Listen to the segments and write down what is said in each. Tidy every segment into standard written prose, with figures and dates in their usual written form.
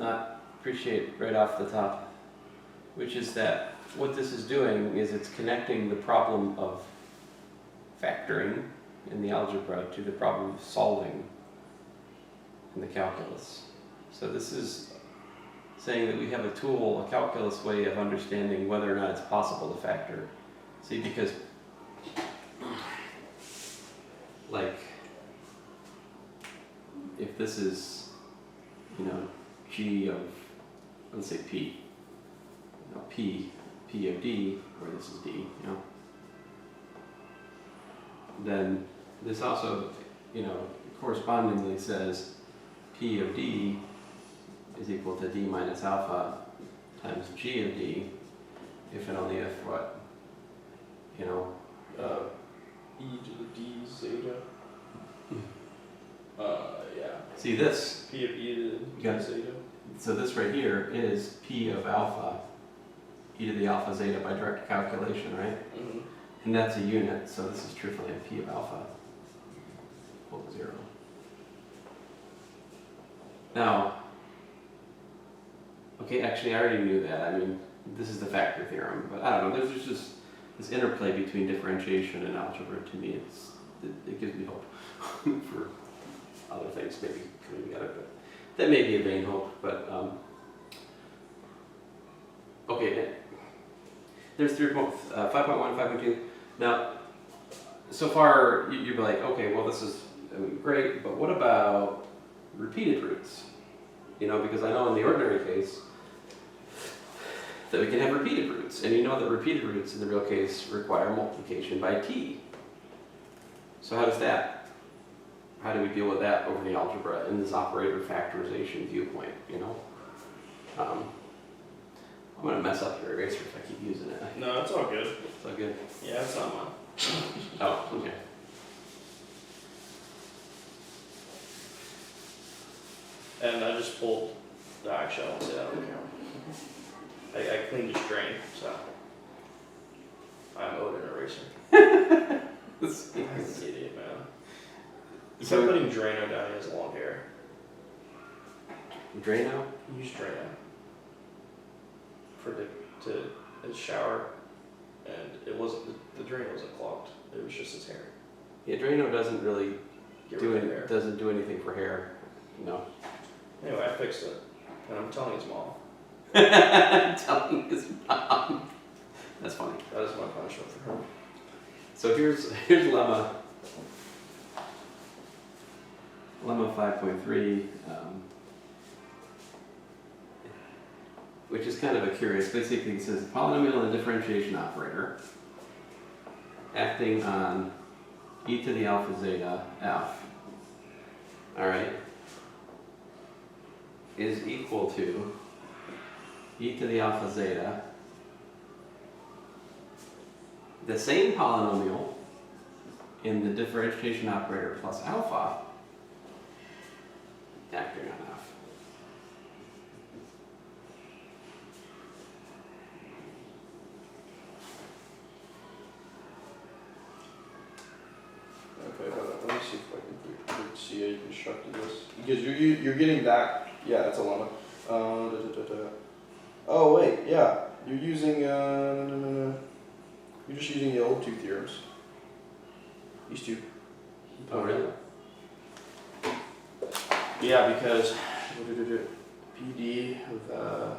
not appreciate right off the top, which is that what this is doing is it's connecting the problem of factoring in the algebra to the problem of solving in the calculus. So this is saying that we have a tool, a calculus way of understanding whether or not it's possible to factor. See, because like if this is, you know, g of, let's say p, you know, p of d, where this is d, you know, then this also, you know, correspondingly says p of d is equal to d minus alpha times g of d, if and only if what, you know, e to the d zeta. Yeah. See this? P of e to the d zeta. So this right here is p of alpha, e to the alpha zeta by direct calculation, right? Mm-hmm. And that's a unit, so this is true for like p of alpha equal to 0. Now, okay, actually I already knew that. I mean, this is the factor theorem, but I don't know, there's just this interplay between differentiation and algebra. To me, it gives me hope for other things maybe coming together, but that may be a vain hope, but okay, there's 5.1, 5.2. Now, so far you'd be like, okay, well this is great, but what about repeated roots? You know, because I know in the ordinary case that we can have repeated roots, and you know that repeated roots in the real case require multiplication by t. So how do we deal with that over the algebra in this operator factorization viewpoint, you know? I'm going to mess up your eraser if I keep using it. No, it's all good. It's all good? Yeah, it's not mine. Oh, okay. And I just pulled the actual, I won't say that on camera. I cleaned his drain, so I'm owed an eraser. This I'm an idiot, man. You So- kept putting Drano down, he has long hair. Drano? Use Drano for his shower, and it wasn't, the drain wasn't clogged, it was just his hair. Yeah, Drano doesn't really Get rid of hair. doesn't do anything for hair. No. Anyway, I fixed it, and I'm telling his mom. Telling his mom. That's funny. That is my punishment for her. So here's lemma 5.3, which is kind of a curious. Basically, it says polynomial and differentiation operator acting on e to the alpha zeta f, all right, is equal to e to the alpha zeta, the same polynomial in the differentiation operator plus alpha acting on f. Okay, hold on. Let me see if I can see how you constructed this. Because you're getting that. Yeah, that's a lemma. Oh wait, yeah. You're using you're just using the old two theorems. These two. Oh, really? Yeah, because PD of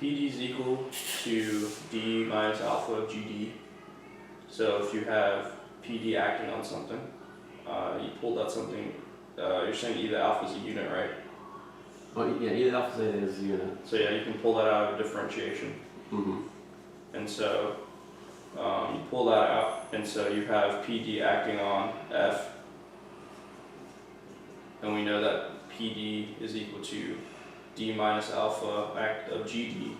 PD is equal to d minus alpha of GD. So if you have PD acting on something, you pulled out something. You're saying e to the alpha is a unit, right? Well, yeah, e to the alpha zeta is a unit. So yeah, you can pull that out of differentiation. Mm-hmm. And so you pull that out, and so you have PD acting on F. And we know that PD is equal to d minus alpha act of GD.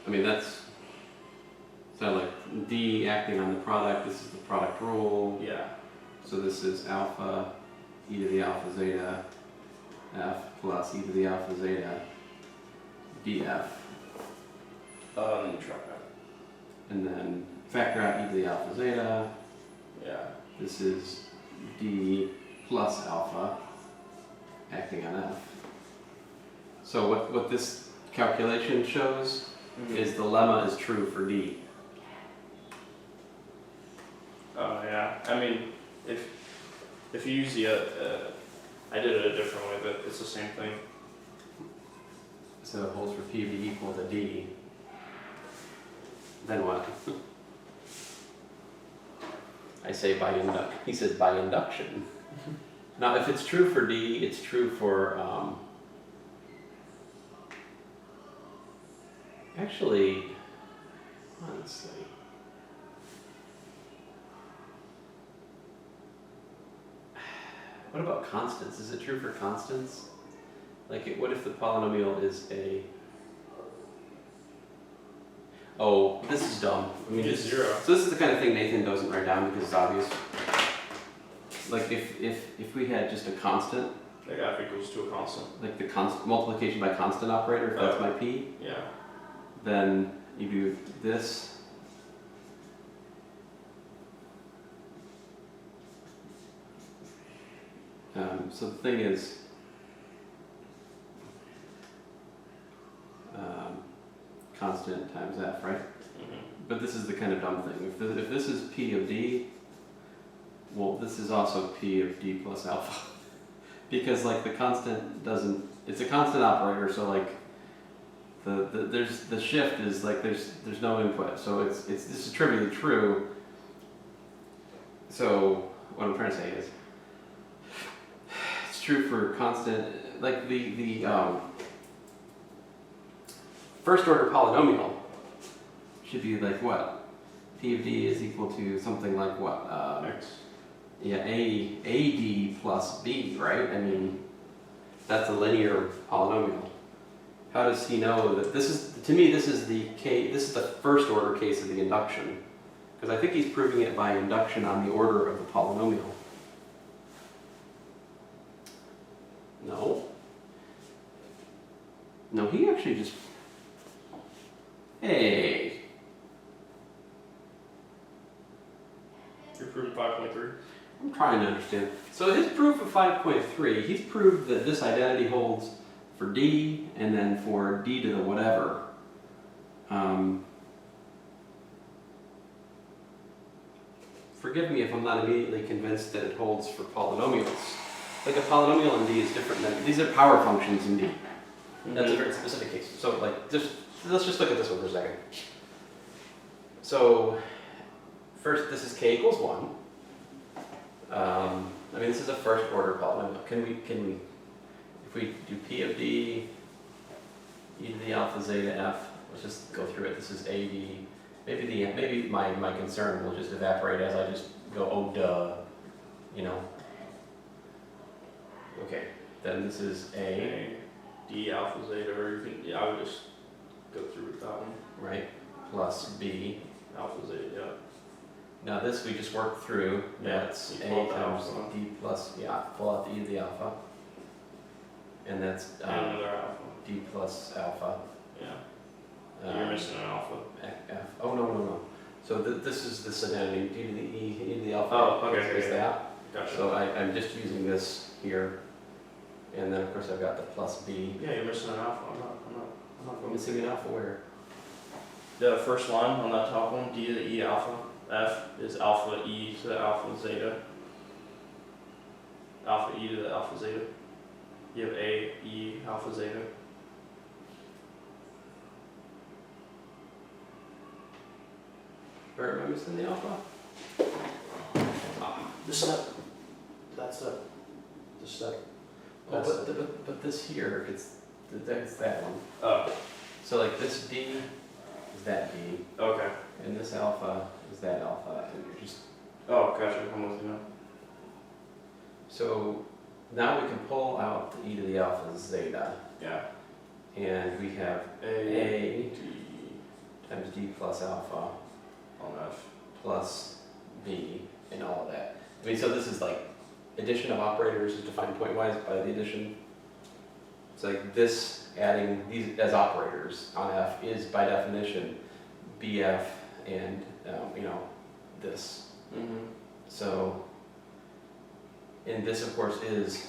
I mean, that's so like D acting on the product. This is the product rule. Yeah. So this is alpha e to the alpha zeta f plus e to the alpha zeta df. Let me try that. And then factor out e to the alpha zeta. Yeah. this is D plus alpha acting on F. So what this calculation shows is the lemma is true for D. Oh yeah, I mean, if you use the, I did it a different way, but it's the same thing. So it holds for P of D equal to D. Then what? I say by induction. He says by induction. Now, if it's true for D, it's true for, actually, honestly, what about constants? Is it true for constants? Like, what if the polynomial is a... Oh, this is dumb. I mean, It's 0. So this is the kind of thing Nathan doesn't write down because it's obvious. Like if we had just a constant, Like F equals to a constant. like the multiplication by constant operator, if that's my P, Yeah. then you do this. So the thing is, constant times F, right? But this is the kind of dumb thing. If this is P of D, well, this is also P of D plus alpha. Because like the constant doesn't, it's a constant operator, so like the shift is like there's no input. So this is trivially true. So what I'm trying to say is it's true for constant, like the first order polynomial should be like what? P of D is equal to something like what? X. Yeah, AD plus B, right? I mean, that's a linear polynomial. How does he know that this is, to me, this is the first order case of the induction. Because I think he's proving it by induction on the order of the polynomial. No, he actually just, hey. You're proving 5.3. I'm trying to understand. So his proof of 5.3, he's proved that this identity holds for D and then for D to the whatever. Forgive me if I'm not immediately convinced that it holds for polynomials. Like a polynomial in D is different than, these are power functions in D. That's a very specific case. So like, let's just look at this one for a second. So first, this is K equals 1. I mean, this is a first order polynomial. Can we, if we do P of D, e to the alpha zeta f, let's just go through it. This is AD. Maybe my concern will just evaporate as I just go, oh duh, you know. Okay, then this is A. D alpha zeta, or you can, yeah, I would just go through with that one. Right, plus B. Alpha zeta, yeah. Now this we just worked through. Yeah, That's you A pull out the times alpha. D plus, yeah, pull out the E to the alpha. And that's And another alpha. D plus alpha. Yeah. You're missing an alpha. F. Oh, no. So this is this identity, D to the E to the alpha. Oh, okay, is okay. that. Gotcha. So I'm just using this here. And then of course I've got the plus B. Yeah, you're missing an alpha. I'm not I'm going missing an alpha where? The first line on that top one, D to the E alpha. F is alpha E to the alpha zeta. Alpha E to the alpha zeta. You have A, E, alpha zeta. Where am I missing the alpha? This step. That's it. This step. Oh, but this here, that's that one. Oh, So like this D is that D, okay. and this alpha is that alpha, and you're just... Oh, gotcha. I'm with you now. So now we can pull out the E to the alpha zeta, Yeah. and we have A, A times D plus alpha on F. plus B and all of that. I mean, so this is like addition of operators is defined pointwise by the addition. It's like this adding these as operators on F is by definition BF and you know, this. Mm-hmm. So And this, of course, is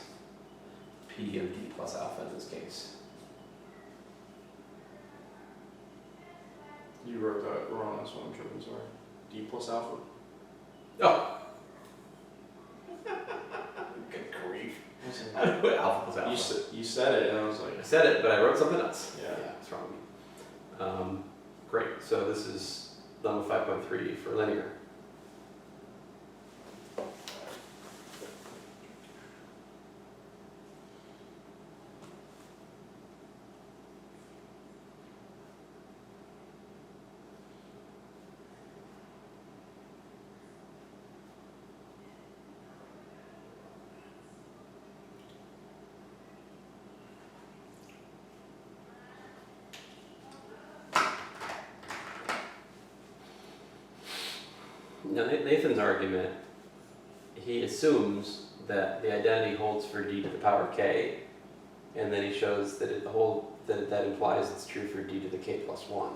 P of D plus alpha in this case. You wrote that wrong, that's what I'm tripping, sorry. D plus alpha. Oh! Good grief. How do I put alpha plus alpha? You said it, and I was like... I said it, but I wrote something else. Yeah. What's wrong with me? Great, so this is done with 5.3 for linear. Now Nathan's argument, he assumes that the identity holds for d to the power k, and then he shows that that implies it's true for d to the k plus 1.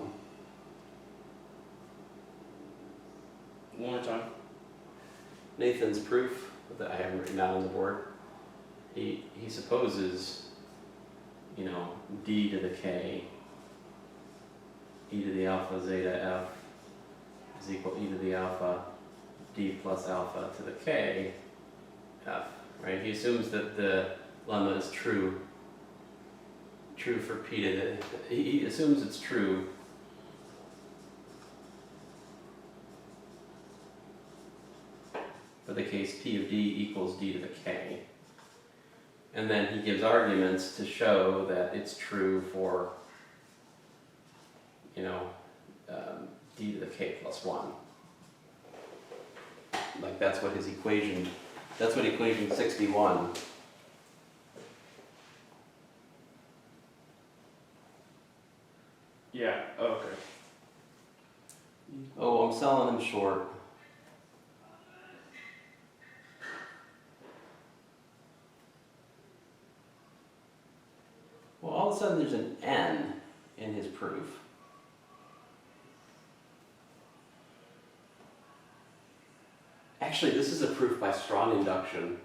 One more time. Nathan's proof that I haven't written down on the board, he supposes, you know, d to the k, e to the alpha zeta f is equal e to the alpha d plus alpha to the k f, right? He assumes that the lemma is true for p to the, he assumes it's true for the case p of d equals d to the k. And then he gives arguments to show that it's true for, you know, d to the k plus 1. Like that's what his equation, that's what equation 61. Yeah, oh, okay. Oh, I'm selling him short. Well, all of a sudden there's an n in his proof. Actually, this is a proof by strong induction.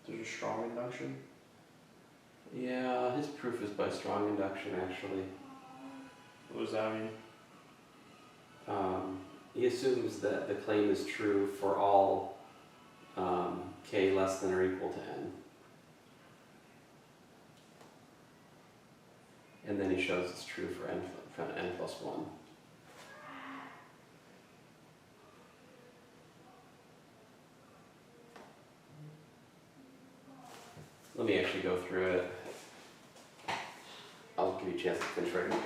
There's a strong induction? Yeah, his proof is by strong induction, actually. What does that mean? He assumes that the claim is true for all k less than or equal to n. And then he shows it's true for n plus 1. Let me actually go through it. I'll give you a chance to finish writing.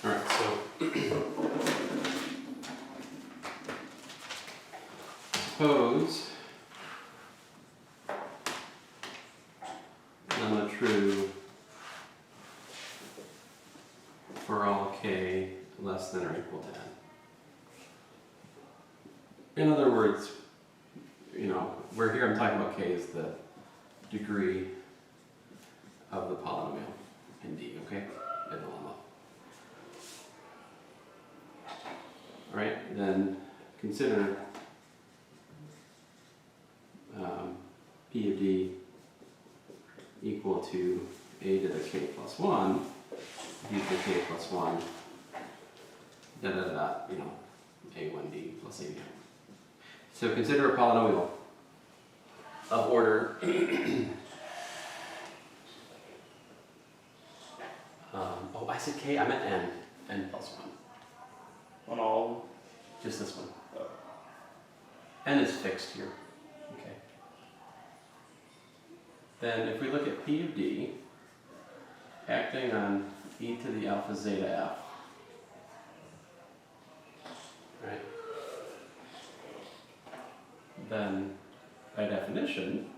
Alright, so suppose lemma true for all k less than or equal to n. In other words, you know, we're here, I'm talking about k as the degree of the polynomial in D, okay? In the lemma. Alright, then consider P of D equal to a to the k plus 1, d to the k plus 1, da da da, you know, a1d plus a. So consider a polynomial of order oh, I said k, I meant n plus 1. On all. Just this one. Oh. N is fixed here. Okay. Then if we look at P of D, acting on e to the alpha zeta f, right? Then by definition,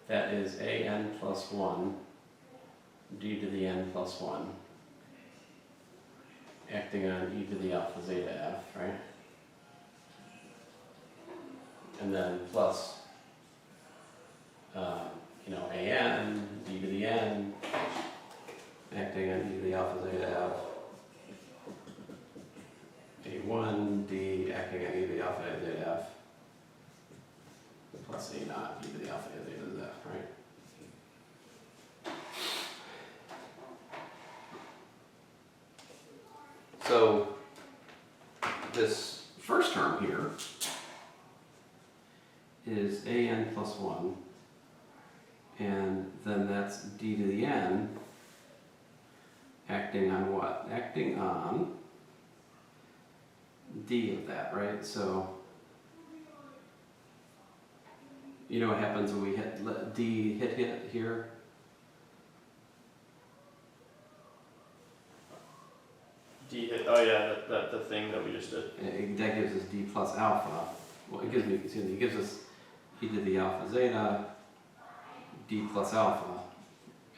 that is a n plus 1 d to the n plus 1 acting on e to the alpha zeta f, right? And then plus, you know, an d to the n acting on e to the alpha zeta f, a1 d acting on e to the alpha zeta f, plus a naught e to the alpha zeta f, right? So this first term here is an plus 1, and then that's d to the n acting on what? Acting on d of that, right? So you know what happens when we hit d hit here? D hit, oh yeah, the thing that we just did. That gives us d plus alpha. Well, it gives me, excuse me, it gives us e to the alpha zeta, d plus alpha,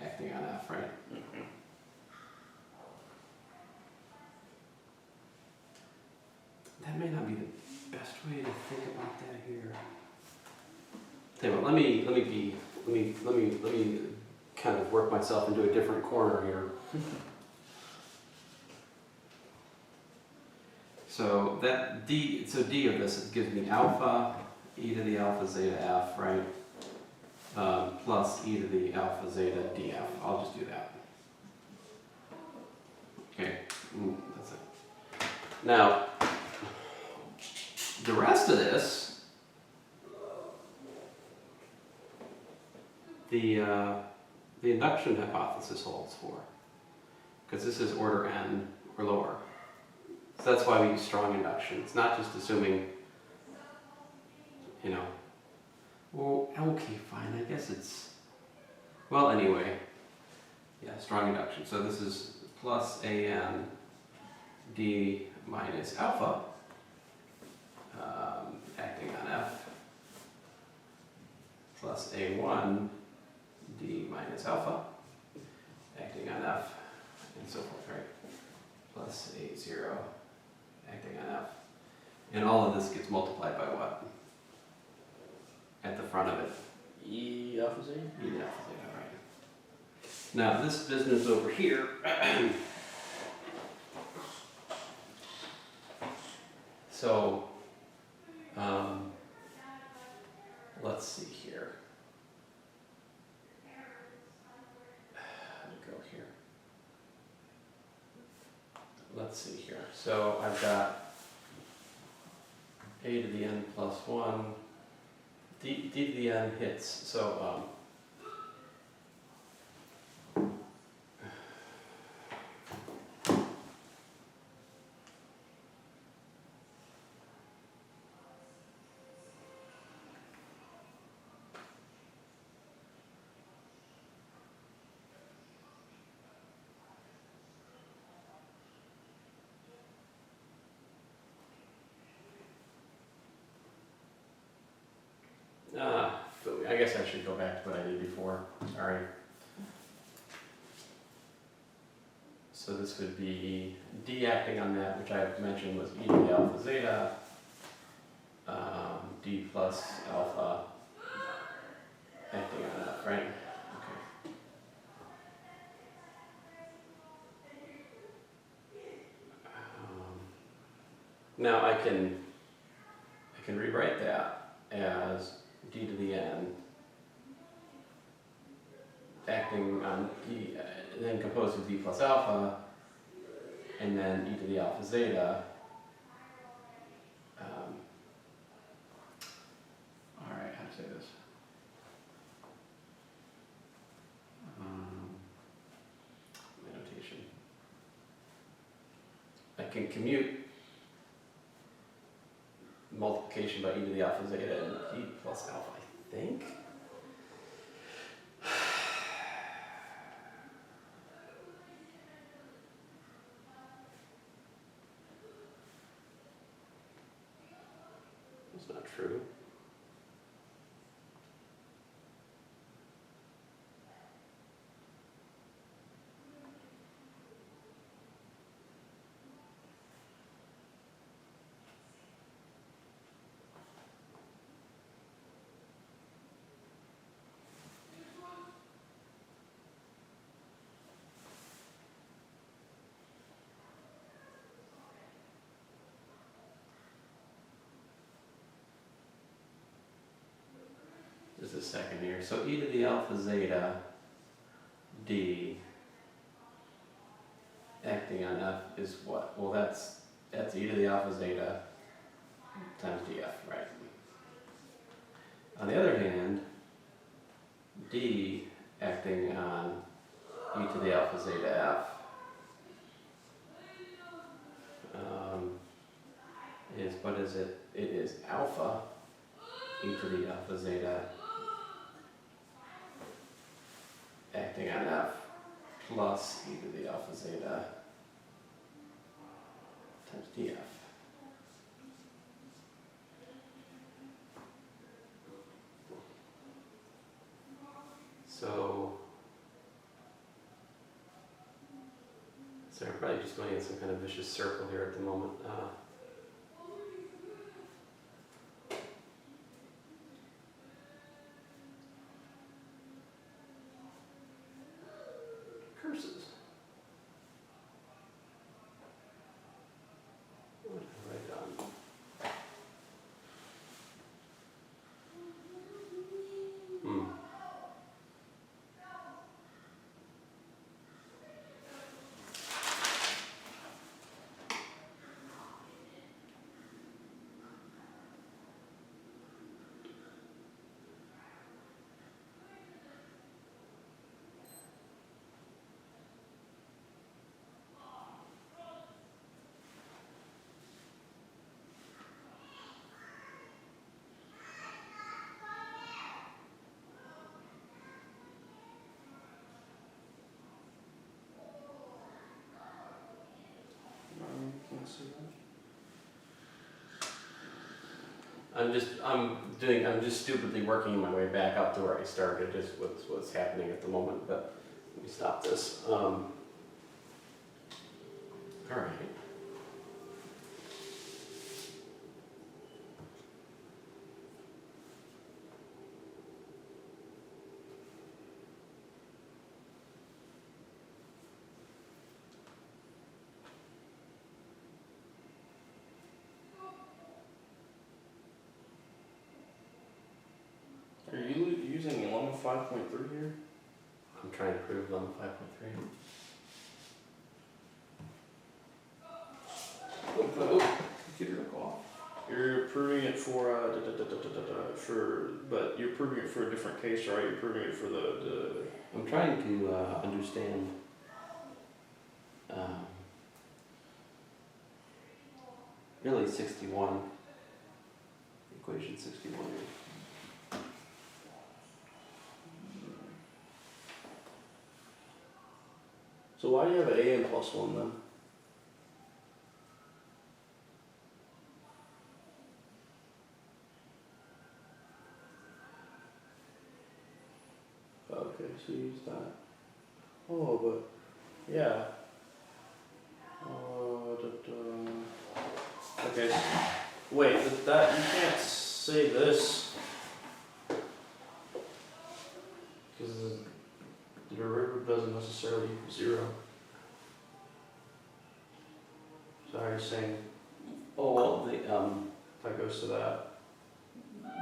acting on f, right? Mm-hmm. That may not be the best way to think about that here. Tell you what, let me kind of work myself into a different corner here. So that d, so d of this gives me alpha e to the alpha zeta f, right? Plus e to the alpha zeta df. I'll just do that. Okay, that's it. Now, the rest of this, the induction hypothesis holds for, because this is order n or lower. So that's why we use strong induction. It's not just assuming, you know, well, okay, fine, I guess it's, well, anyway, yeah, strong induction. So this is plus an d minus alpha, acting on f, plus a1 d minus alpha, acting on f, and so forth, right? Plus a0, acting on f. And all of this gets multiplied by what? At the front of it. E alpha zeta? E alpha zeta, right. Now this business over here, so let's see here. How to go here? Let's see here. So I've got a to the n plus 1, d to the n hits. So I guess I should go back to what I did before. Sorry. So this would be d acting on that, which I mentioned was e to the alpha zeta, d plus alpha acting on f, right? Okay. Now I can can rewrite that as d to the n acting on d, then composed of d plus alpha, and then e to the alpha zeta. All right, how to say this? My notation. I can commute multiplication by e to the alpha zeta and e plus alpha, I think. That's not true. Just a second here. So e to the alpha zeta d acting on f is what? Well, that's e to the alpha zeta times df, right? On the other hand, d acting on e to the alpha zeta f is, what is it? It is alpha e to the alpha zeta acting on f plus e to the alpha zeta times df. So I'm probably just going in some kind of vicious circle here at the moment. Curses. What did I write down? Can't see that. I'm just stupidly working my way back up to where I started, is what's happening at the moment, but let me stop this. All right. Are you using lemma 5.3 here? I'm trying to prove lemma 5.3. Computer will go off. You're proving it for but you're proving it for a different case, right? You're proving it for the I'm trying to understand really 61, equation 61 here. So why do you have an a n plus 1 then? Okay, so you use that. Oh, but yeah. Okay. Wait, that you can't say this because the derivative doesn't necessarily equal 0. So are you saying, Oh well, if that goes to that?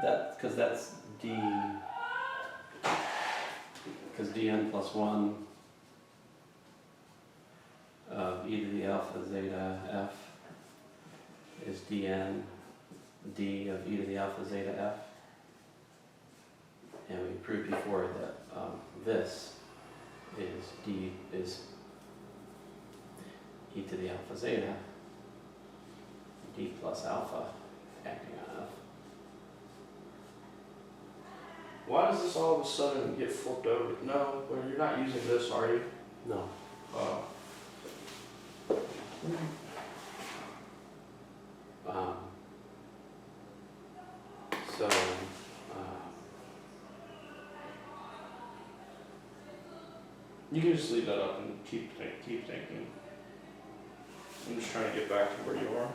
because that's d, because dn plus 1 of e to the alpha zeta f is dn d of e to the alpha zeta f. And we proved before that this is e to the alpha zeta d plus alpha acting on f. Why does this all of a sudden get flipped over? No, well, you're not using this, are you? No. So, You can just leave that up and keep thinking. I'm just trying to get back to where you are.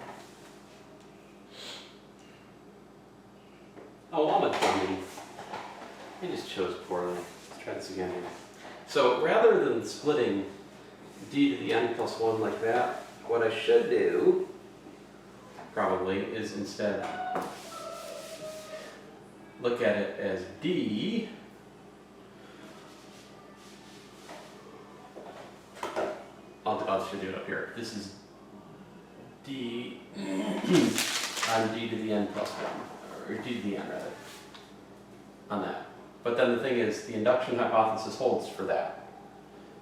oh, I'm a dummy. I just chose poorly. Let's try this again here. So rather than splitting d to the n plus 1 like that, what I should do, probably, is instead look at it as d I'll just do it up here. This is d on d to the n plus 1, or d to the n rather, on that. But then the thing is, the induction hypothesis holds for that,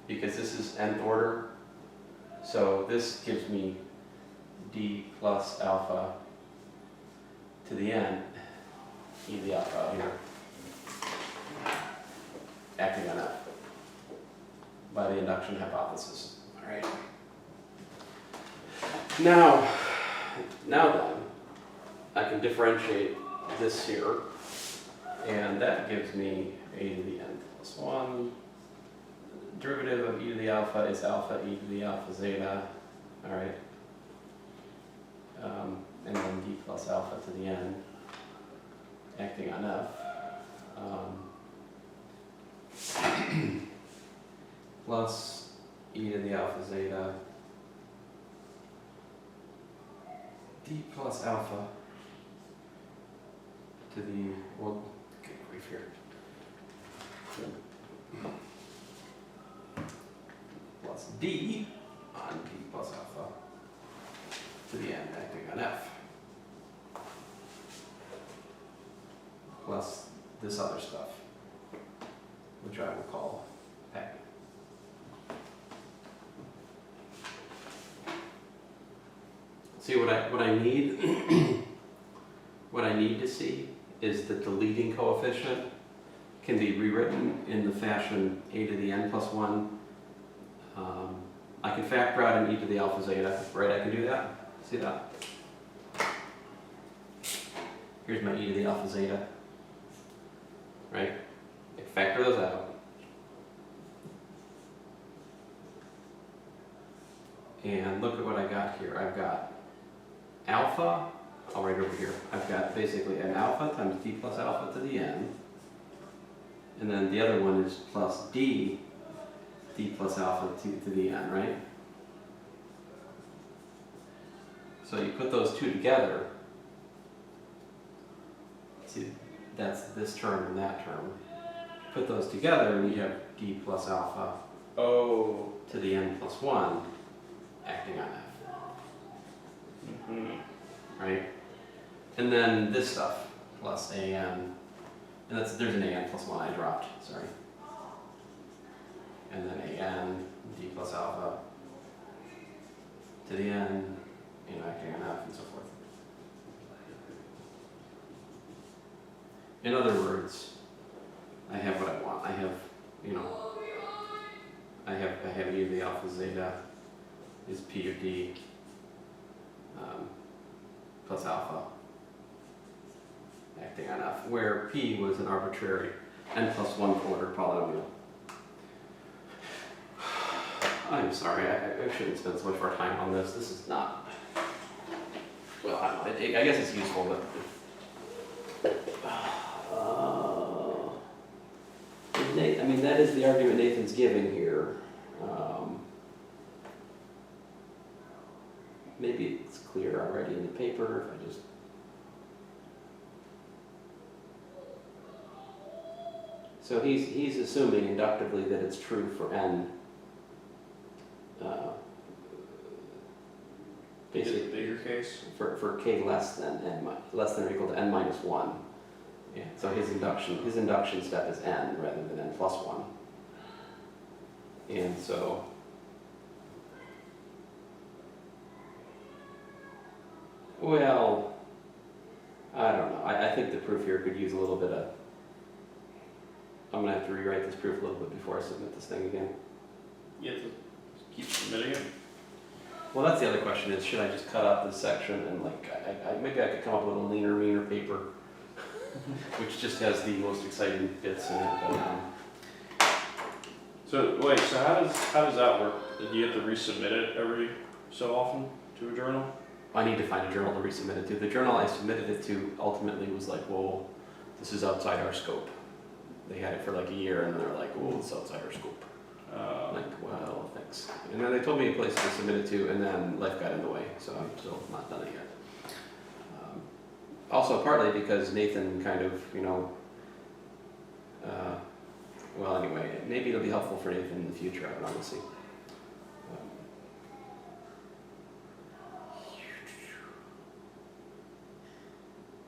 because this is nth order. So this gives me d plus alpha to the n, e to the alpha out here, acting on f by the induction hypothesis. All right. Now then, I can differentiate this here, and that gives me a to the n plus 1. Derivative of e to the alpha is alpha e to the alpha zeta, all right? And then d plus alpha to the n, acting on f. Plus e to the alpha zeta, d plus alpha to the, well, get brief here. Plus d on d plus alpha to the n acting on f. Plus this other stuff, which I will call packing. See what I need what I need to see is that the leading coefficient can be rewritten in the fashion a to the n plus 1. I can factor out an e to the alpha zeta, right? I can do that. See that? Here's my e to the alpha zeta, right? I can factor those out. And look at what I got here. I've got alpha, I'll write over here. I've got basically an alpha times d plus alpha to the n. And then the other one is plus d plus alpha to the n, right? So you put those two together. See, that's this term and that term. Put those together and you have d plus alpha Oh. to the n plus 1 acting on f. Right? And then this stuff, plus an, and there's an an plus 1 I dropped, sorry. And then an, d plus alpha to the n, acting on f, and so forth. In other words, I have what I want. I have, I have e to the alpha zeta is p of d plus alpha acting on f, where p was an arbitrary n plus 1 ordered polynomial. I'm sorry, I shouldn't spend so much more time on this. This is not, well, I don't know, I guess it's useful, but I mean, that is the argument Nathan's giving here. Maybe it's clear already in the paper if I just So he's assuming inductively that it's true for n. Basically, bigger case. for k less than or equal to n minus 1. Yeah. So his induction step is n rather than n plus 1. And so well, I don't know. I think the proof here could use a little bit of. I'm gonna have to rewrite this proof a little bit before I submit this thing again. You have to keep submitting it. Well, that's the other question: is should I just cut out this section and like maybe I could come up with a leaner, meaner paper, which just has the most exciting bits in it. But, So wait, so how does that work? Do you have to resubmit it every so often to a journal? I need to find a journal to resubmit it to. The journal I submitted it to ultimately was like, well, this is outside our scope. They had it for like a year, and they're like, oh, it's outside our scope. Like, well, thanks. And then they told me a place to submit it to, and then life got in the way, so I'm still not done it yet. Also, partly because Nathan kind of, well, anyway, maybe it'll be helpful for Nathan in the future. I don't know. We'll see.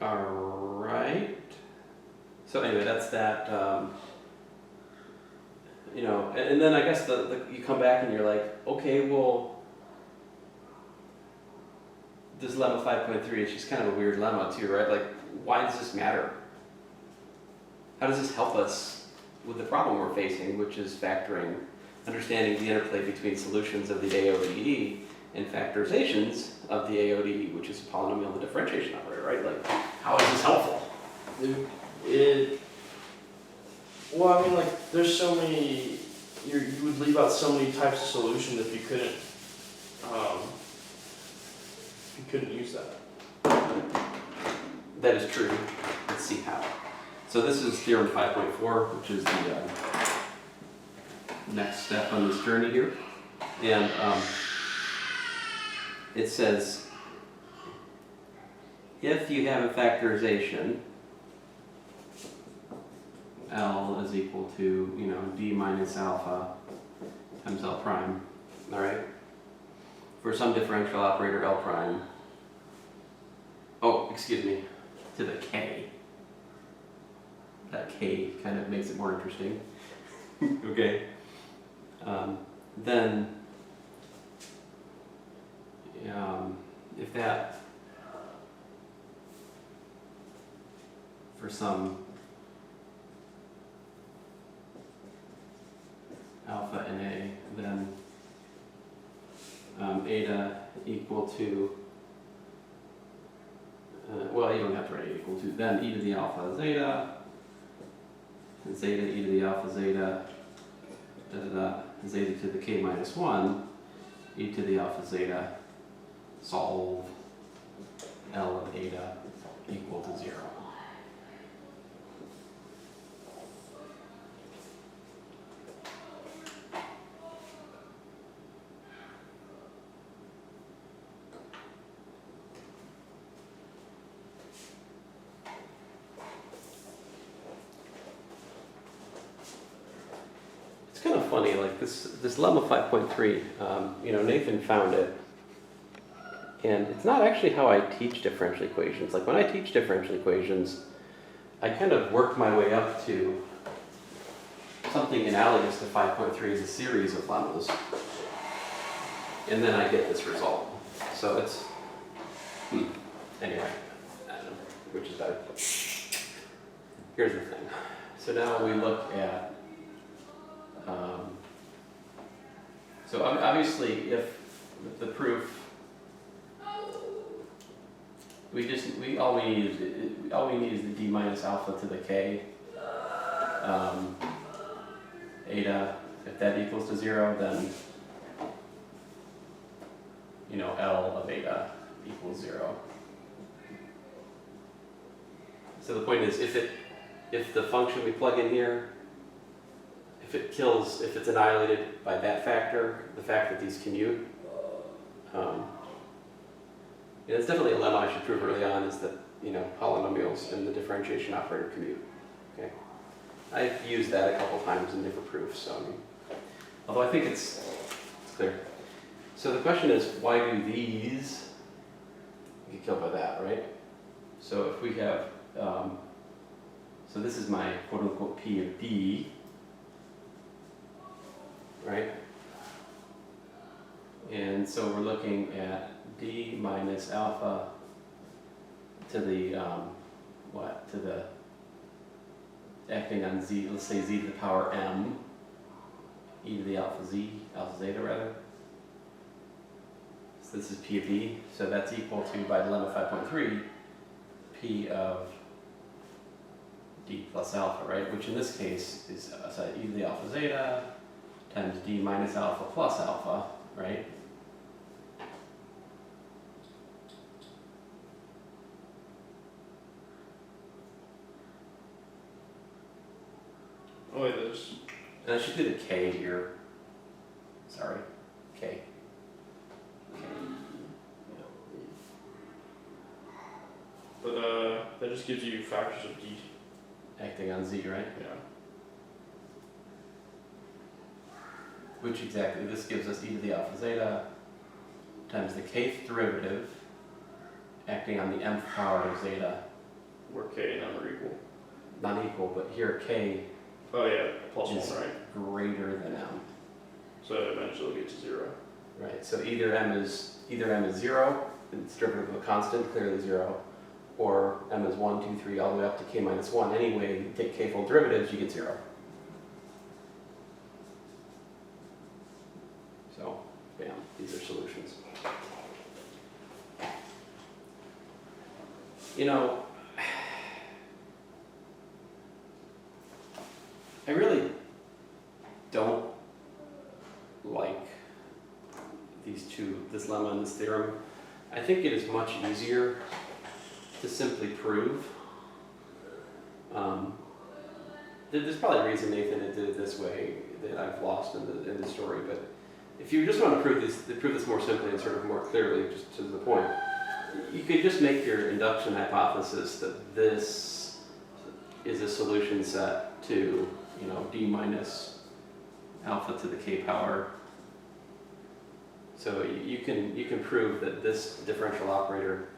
All right. So anyway, that's that. And then I guess you come back and you're like, okay, well, this lemma 5.3 is just kind of a weird lemma too, right? Like, why does this matter? How does this help us with the problem we're facing, which is understanding the interplay between solutions of the AODE and factorizations of the AODE, which is a polynomial of the differentiation operator, right? Like, how is this helpful? Well, I mean, like, there's so many. You would leave out so many types of solutions if you couldn't use that. That is true. Let's see how. So this is Theorem 5.4, which is the next step on this journey here. And it says, if you have a factorization, L is equal to, D minus alpha times L prime, all right? For some differential operator L prime, to the K. That K kind of makes it more interesting. Okay. Then, if that, for some alpha in A, then eta equal to, well, you don't have to write A equal to, then e to the alpha zeta, and zeta e to the alpha zeta, zeta to the k minus 1, e to the alpha zeta, solve L of eta equal to 0. It's kind of funny, like this lemma 5.3, Nathan found it, and it's not actually how I teach differential equations. Like when I teach differential equations, I kind of work my way up to something analogous to 5.3 as a series of lemmas, and then I get this result. So it's, anyway, I don't know which is better. Here's the thing. So now we look at, so obviously if the proof, all we need is the d minus alpha to the k, eta. If that equals to 0, then L of eta equals 0. So the point is, if the function we plug in here, if it's annihilated by that factor, the fact that these commute, it's definitely a lemma I should prove early on, is that polynomials and the differentiation operator commute. Okay. I've used that a couple times in different proofs, so although I think it's clear. So the question is, why do these get killed by that, right? So if we have, so this is my quote unquote P of D, right? And so we're looking at D minus alpha to the, to the, acting on Z, let's say Z to the power M, e to the alpha zeta rather. So this is P of D, so that's equal to, by dilemma 5.3, P of D plus alpha, right? Which in this case is e to the alpha zeta times D minus alpha plus alpha, right? Oh wait, there's... And I should do the K here. Sorry, K. But that just gives you factors of D. Acting on Z, right? Yeah. Which exactly, this gives us e to the alpha zeta times the kth derivative acting on the mth power of zeta. Where K and M are equal. Not equal, but here K Oh yeah, plus is 1, right? greater than M. So eventually it'll get to 0. Right, so either M is 0, its derivative of a constant, clearly 0, or M is 1, 2, 3, all the way up to K minus 1. Anyway, you take K full derivatives, you get 0. So, bam, these are solutions. You know, I really don't like this lemma and this theorem. I think it is much easier to simply prove. There's probably a reason Nathan did it this way that I've lost in the story, but if you just want to prove this more simply and sort of more clearly, just to the point, you could just make your induction hypothesis that this is a solution set to, D minus alpha to the K power. So you can prove that this differential operator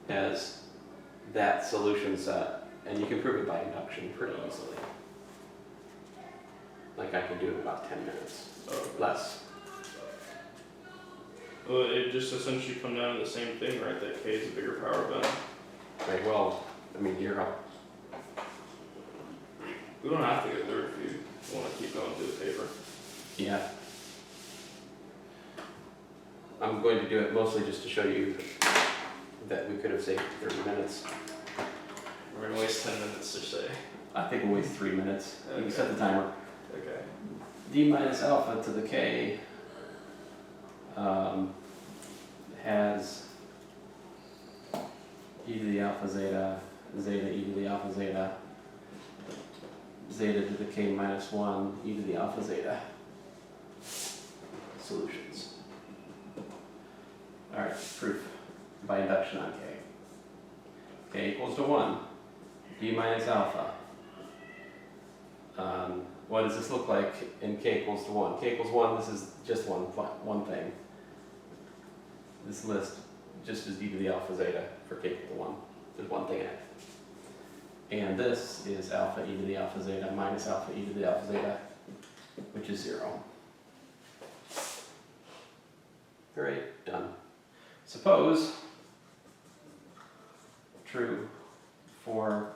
has that solution set, and you can prove it by induction pretty easily. Like I can do it in about 10 minutes, or less. Well, it just essentially comes down to the same thing, right? That K is a bigger power of M. Right, well, I mean, you're up. We don't have to go through it if you want to keep going through the paper. Yeah. I'm going to do it mostly just to show you that we could have saved 30 minutes. We're going to waste 10 minutes to say. I think we'll waste 3 minutes. You can Okay. set the timer. Okay. D minus alpha to the K has e to the alpha zeta, zeta e to the alpha zeta, zeta to the K minus 1, e to the alpha zeta. Solutions. Alright, proof by induction on K. K equals to 1. D minus alpha. What does this look like in K equals to 1? K equals 1, this is just one thing. This list just is e to the alpha zeta for K equal to 1. There's one thing in it. And this is alpha e to the alpha zeta minus alpha e to the alpha zeta, which is 0. Alright, done. Suppose, true for,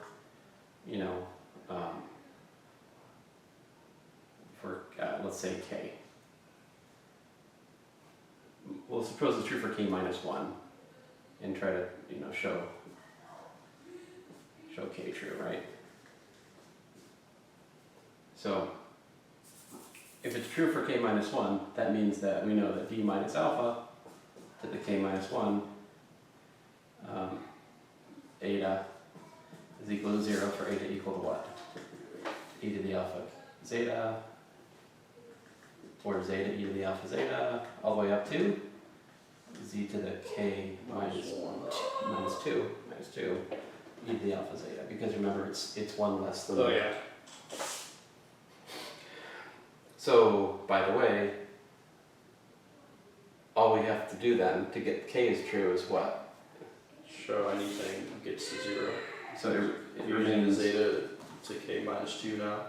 let's say K. We'll suppose it's true for K minus 1 and try to, show K true, right? So, if it's true for K minus 1, that means that we know that D minus alpha to the K minus 1 eta is equal to 0 for eta equal to what? E to the alpha zeta, or zeta e to the alpha zeta, all the way up to z to the K minus 2, e to the alpha zeta, because remember it's one less than Oh yeah. So, by the way, all we have to do then to get k is true is what? Show anything gets to 0. So it You're using remains, zeta to k minus 2 now.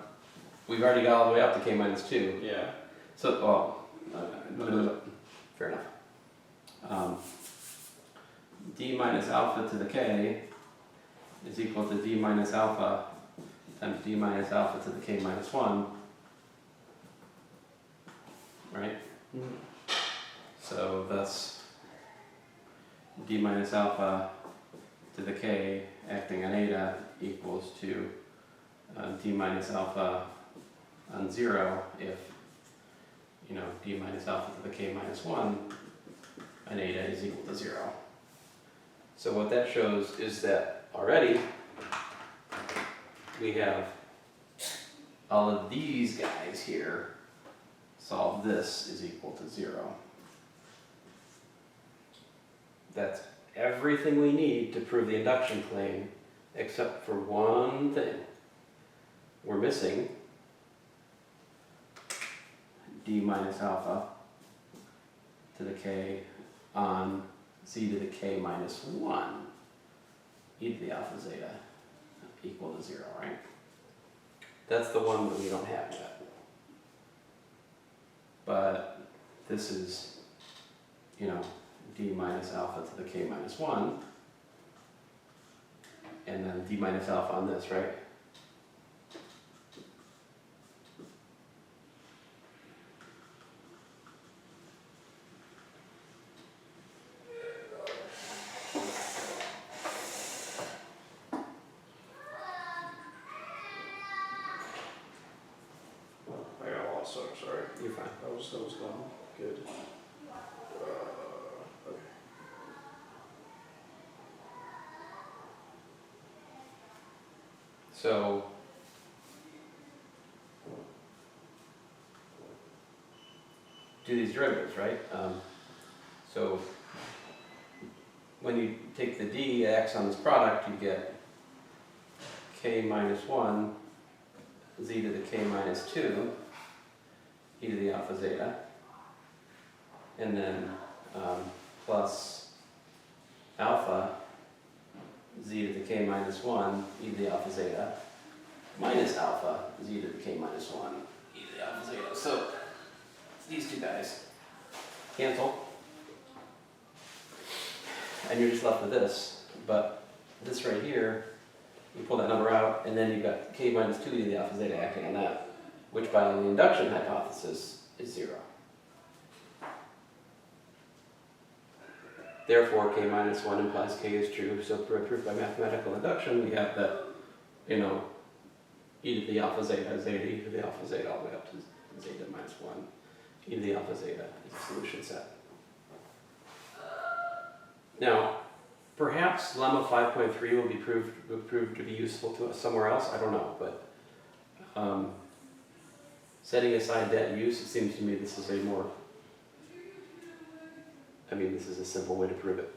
we've already got all the way up to k minus 2. Yeah. So, fair enough. D minus alpha to the k is equal to d minus alpha times d minus alpha to the k minus 1, right? So thus d minus alpha to the k acting on eta equals to d minus alpha on 0 if, you know, d minus alpha to the k minus 1 on eta is equal to 0. So what that shows is that already we have all of these guys here solve this is equal to 0. That's everything we need to prove the induction claim, except for one thing. We're missing d minus alpha to the k on z to the k minus 1 e to the alpha zeta equal to 0, right? That's the one that we don't have yet. But this is, you know, d minus alpha to the k minus 1, and then d minus alpha on this, right? I got lost, so sorry. You're fine. That was going good. Okay. So do these derivatives, right? So when you take the d acts on this product, you get k minus 1 z to the k minus 2 e to the alpha zeta, and then plus alpha z to the k minus 1 e to the alpha zeta minus alpha z to the k minus 1 e to the alpha zeta. So these two guys cancel, and you're just left with this. But this right here, you pull that number out, and then you've got k minus 2 e to the alpha zeta acting on that, which by the induction hypothesis is 0. Therefore, k minus 1 implies k is true. So proof by mathematical induction, we have that, you know, e to the alpha zeta, zeta e to the alpha zeta, all the way up to zeta minus 1. E to the alpha zeta is a solution set. Now, perhaps lemma 5.3 will be proved to be useful to us somewhere else. I don't know, but setting aside that use, it seems to me this is a more, this is a simple way to prove it.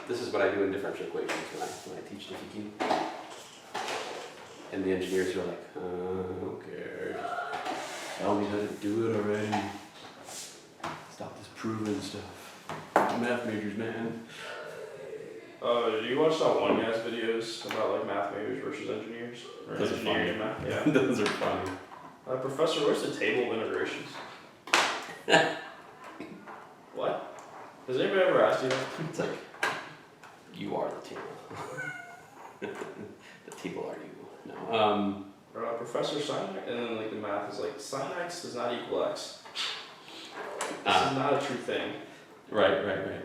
This is what I do in differential equations when I teach diffie. And the engineers are like, okay, tell me how to do it already. Stop this proving stuff. Math majors, man. Did you watch that one guy's videos about like math majors versus engineers? Or Those are engineering and math? Yeah. Those are funny. Professor, where's the table of integrations? What? Has anybody ever asked you that? It's like, you are the table. The table are you. No. Professor sin, and then like the math is like sin x does not equal x. This is not a true thing. Right.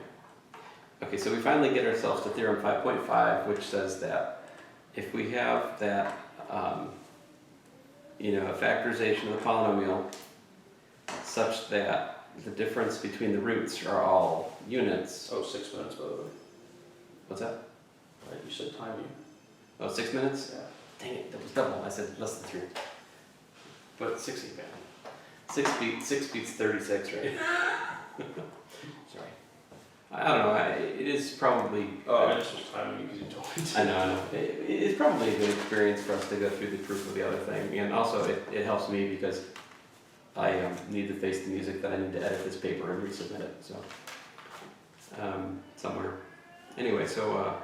Okay, so we finally get ourselves to theorem 5.5, which says that if we have that, a factorization of the polynomial such that the difference between the roots are all units. Oh, 6 minutes, by the way. What's that? Right, you said time you. Oh, 6 minutes? Yeah. Dang it, that was double. I said less than 3. But 6 ain't bad. 6 beats 36, right? Sorry. I don't know. It is probably. Oh, I just was timing you because you told me. I know. It's probably a good experience for us to go through the proof of the other thing, and also it helps me because I need to face the music that I need to edit this paper and resubmit it, so somewhere. Anyway, so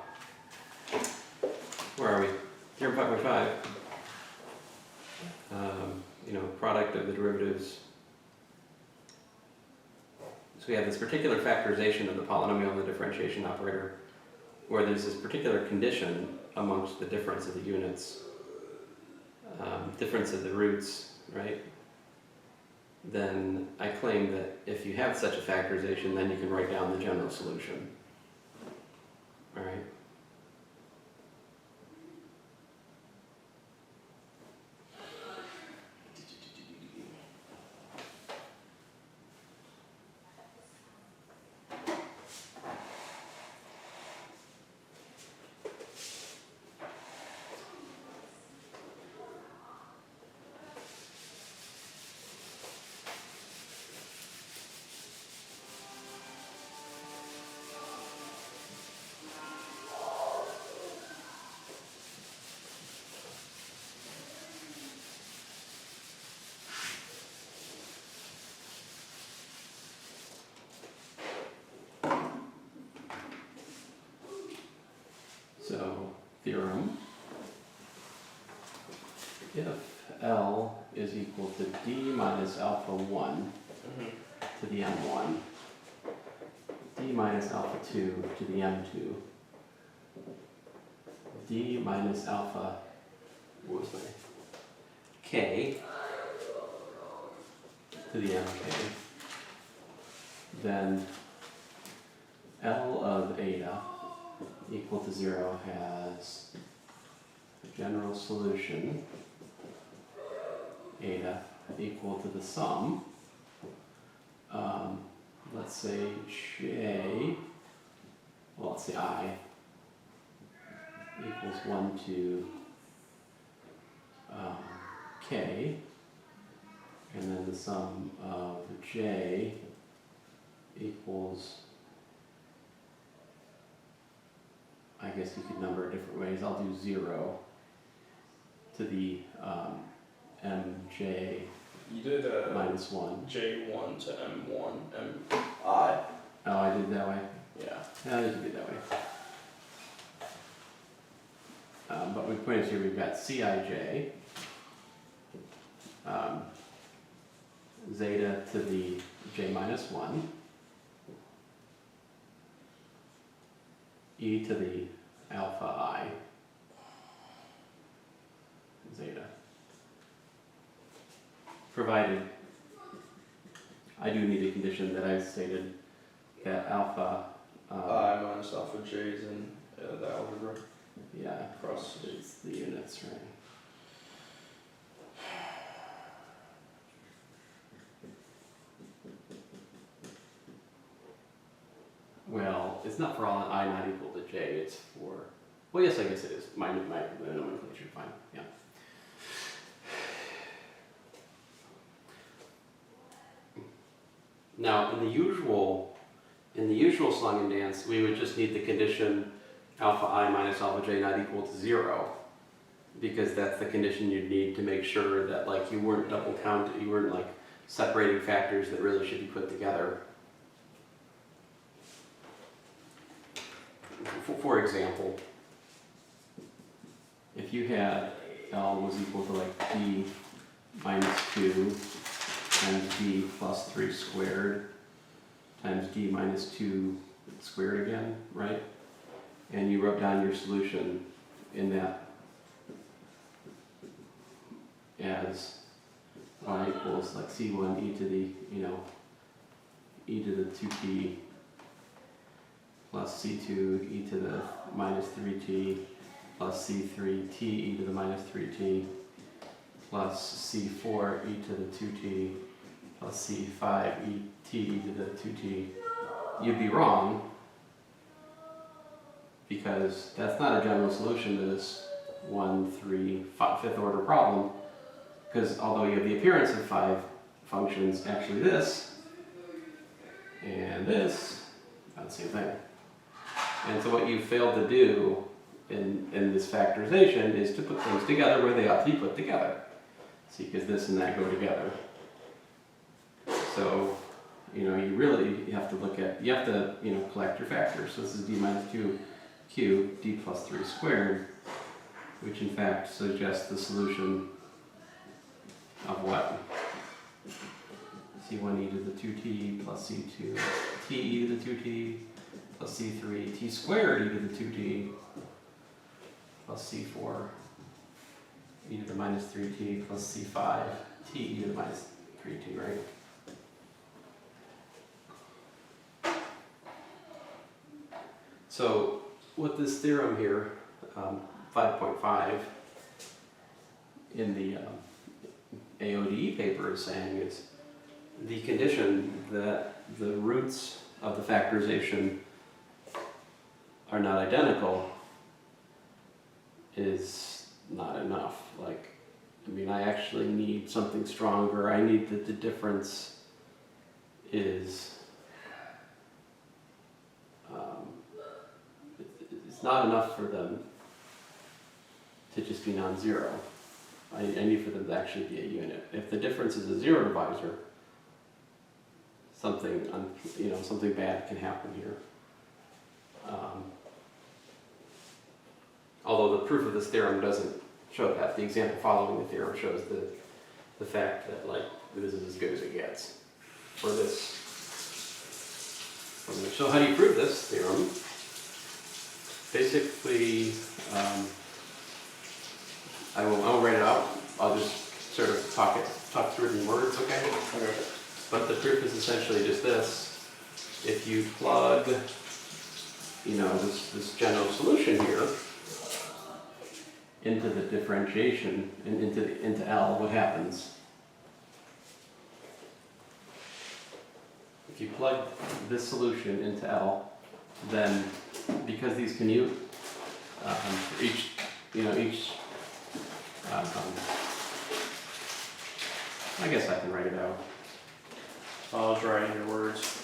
where are we? Theorem 5.5. Product of the derivatives. So we have this particular factorization of the polynomial and the differentiation operator, where there's this particular condition amongst the difference of the units, difference of the roots, right? Then I claim that if you have such a factorization, then you can write down the general solution. All right. So, theorem, if L is equal to D minus alpha 1 to the M1, D minus alpha 2 to the M2, D minus alpha, what was my, K to the MK, then L of eta equal to 0 has a general solution, eta equal to the sum, let's say J, well let's say I, equals 1 to K, and then the sum of J equals, I guess you could number it different ways. I'll do 0 to the MJ You did minus 1. J1 to M1, MI. Oh, I did it that way? Yeah. Yeah, I did it that way. But we put it here, we've got Cij, zeta to the J minus 1, e to the alpha I, zeta. Provided, I do need a condition that I've stated that alpha, I minus alpha j is in the algebra. yeah, Cross. it's the units, right? Well, it's not for all I not equal to j, it's for, well, yes, I guess it is. My nomenclature, fine, yeah. Now, in the usual song and dance, we would just need the condition alpha I minus alpha j not equal to 0, because that's the condition you'd need to make sure that like you weren't double counting, you weren't like separating factors that really should be put together. For example, if you had L was equal to like D minus 2 times D plus 3 squared times D minus 2 squared again, right? And you wrote down your solution in that as y equals like C1 e to the, e to the 2t plus C2 e to the minus 3t plus C3 t e to the minus 3t plus C4 e to the 2t plus C5 e t to the 2t, you'd be wrong because that's not a general solution to this 5th order problem, because although you have the appearance of 5 functions, actually this and this are the same thing. And so what you failed to do in this factorization is to put things together where they ought to be put together. See, because this and that go together. So, you know, you have to look at, you have to, you know, collect your factors. So this is d minus 2q, d plus 3 squared, which in fact suggests the solution of what? C1 e to the 2t plus c2 t e to the 2t plus c3 t squared e to the 2t plus c4 e to the minus 3t plus c5 t e to the minus 3t, right? So what this theorem here, 5.5, in the AODE paper is saying is the condition that the roots of the factorization are not identical is not enough. Like, I mean, I actually need something stronger. I need that the difference is, it's not enough for them to just be non-zero. I need for them to actually be a unit. If the difference is a zero divisor, something bad can happen here. Although the proof of this theorem doesn't show that. The example following the theorem shows the fact that, like, this is as good as it gets for this. So how do you prove this theorem? Basically, I won't write it out. I'll just sort of talk through it in words, okay? Okay. But the proof is essentially just this. If you plug, you know, this general solution here into the differentiation and into L, what happens? If you plug this solution into L, then because these commute, each I guess I can write it out. I was writing your words.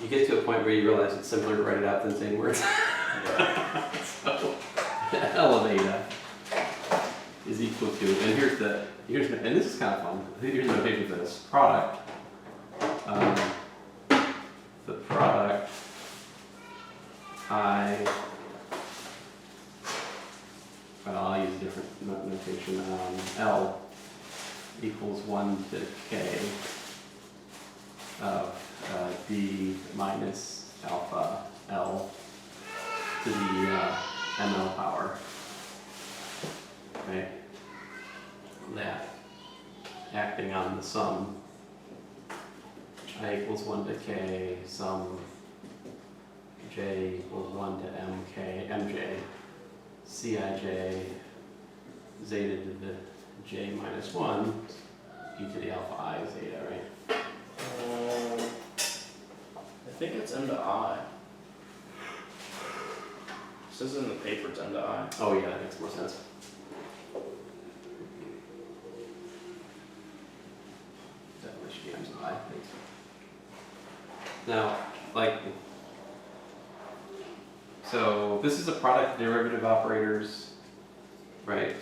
You get to a point where you realize it's simpler to write it out than saying words. So, L of eta is equal to, and and this is kind of fun. I think here's the notation for this. Product. The product I'll use a different notation. L equals 1 to k of d minus alpha L to the ml power. Okay. That acting on the sum I equals 1 to k sum j equals 1 to mj Cij zeta to the j minus 1 e to the alpha I zeta, right? I think it's m to I. It says in the paper it's m to I. Oh yeah, that makes more sense. Definitely should be m to I, thanks. Now, like, so this is a product of derivative operators, right?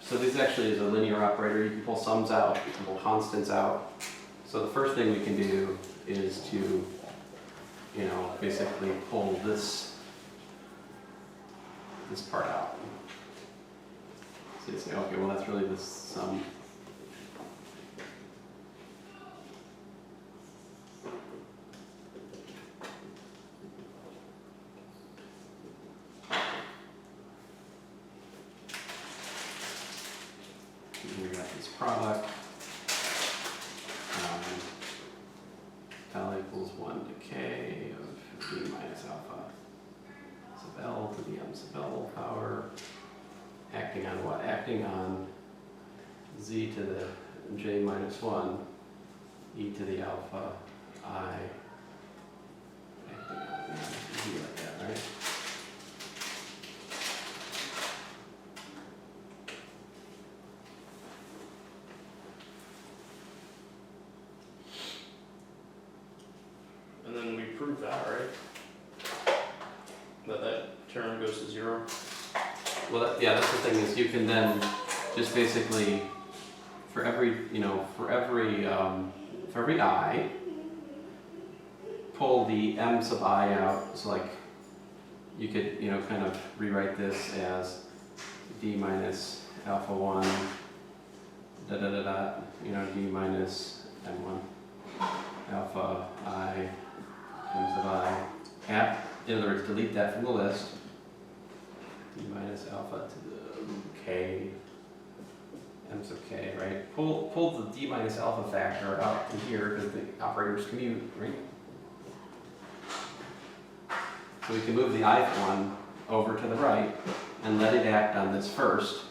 So this actually is a linear operator. You can pull sums out, you can pull constants out. So the first thing we can do is to, you know, basically pull this part out. So you say, okay, well that's really this sum. We got this product. L equals 1 to k of d minus alpha sub L to the m sub L power. Acting on what? Acting on z to the j minus 1 e to the alpha I. Acting on z like that, right? prove that, right? That term goes to 0. Well, yeah, that's the thing is you can then just basically, for every I, pull the m sub I out. So like, you could, kind of rewrite this as d minus alpha 1, d minus m1, alpha I, m sub I. In other words, delete that from the list. D minus alpha to the k, m sub k, right? Pull the d minus alpha factor out from here because the operators commute, right? So we can move the ith one over to the right and let it act on this first.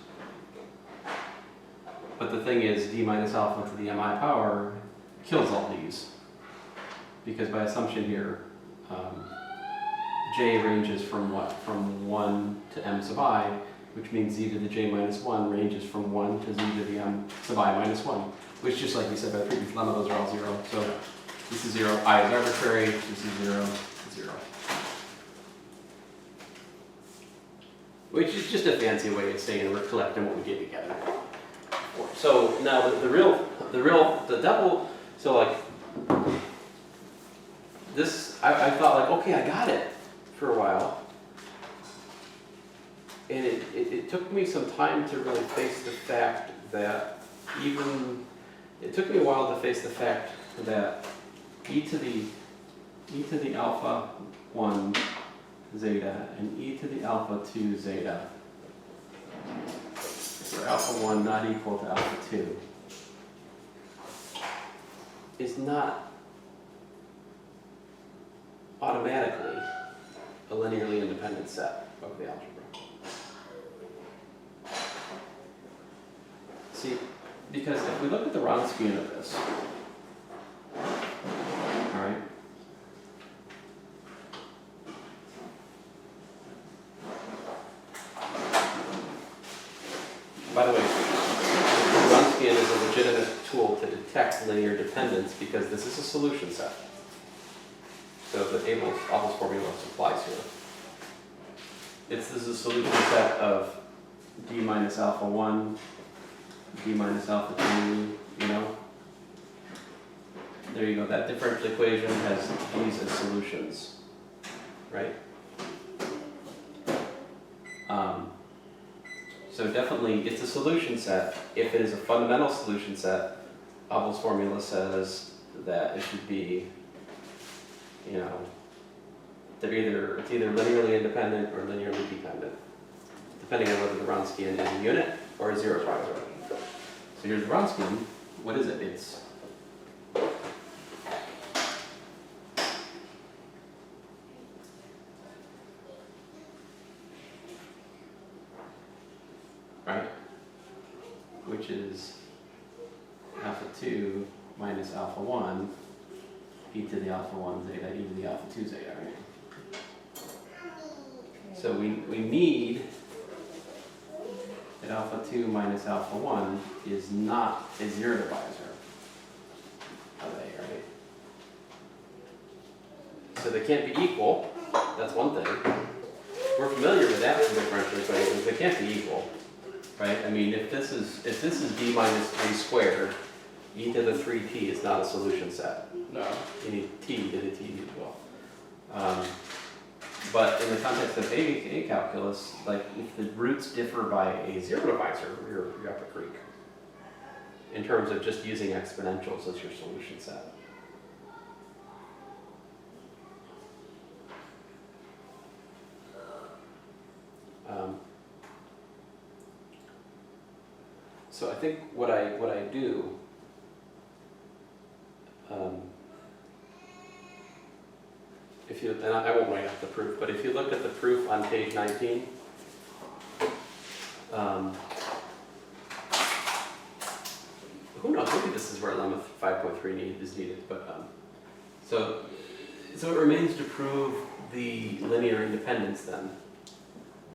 But the thing is, d minus alpha to the mi power kills all these. Because by assumption here, j ranges from what? From 1 to m sub I, which means z to the j minus 1 ranges from 1 to z to the m sub I minus 1, which, just like we said by the previous lemma, those are all 0. So this is 0, I is arbitrary, this is 0, 0. Which is just a fancy way of saying we're collecting what we did together. So now the double, so like, this, I thought like, okay, I got it for a while. And it took me some time to really face the fact that it took me a while to face the fact that e to the alpha 1 zeta and e to the alpha 2 zeta for alpha 1 not equal to alpha 2 is not automatically a linearly independent set of the algebra. See, because if we look at the Wronskian of this, all right, by the way, Wronskian is a legitimate tool to detect linear dependence because this is a solution set. So the Abel's formula applies here. This is a solution set of d minus alpha 1, d minus alpha 2, There you go. That differential equation has these as solutions, right? So definitely it's a solution set. If it is a fundamental solution set, Abel's formula says that it should be, it's either linearly independent or linearly dependent, depending on whether the Wronskian is a unit or a zero prior. So here's the Wronskian. What is it? It's right, which is alpha 2 minus alpha 1 e to the alpha 1 zeta e to the alpha 2 zeta, right? So we need that alpha 2 minus alpha 1 is not a zero divisor of A, right? So they can't be equal. That's one thing. We're familiar with that from differential equations. They can't be equal, right? I mean, if this is d minus 3 squared, e to the 3t is not a solution set. No. You need t to the t equal. But in the context of A calculus, like if the roots differ by a zero divisor, you're up a creek. In terms of just using exponentials as your solution set. So I think what I do. If you, and I won't write up the proof, but if you look at the proof on page 19, who knows, maybe this is where lemma 5.3 is needed, but so it remains to prove the linear independence then.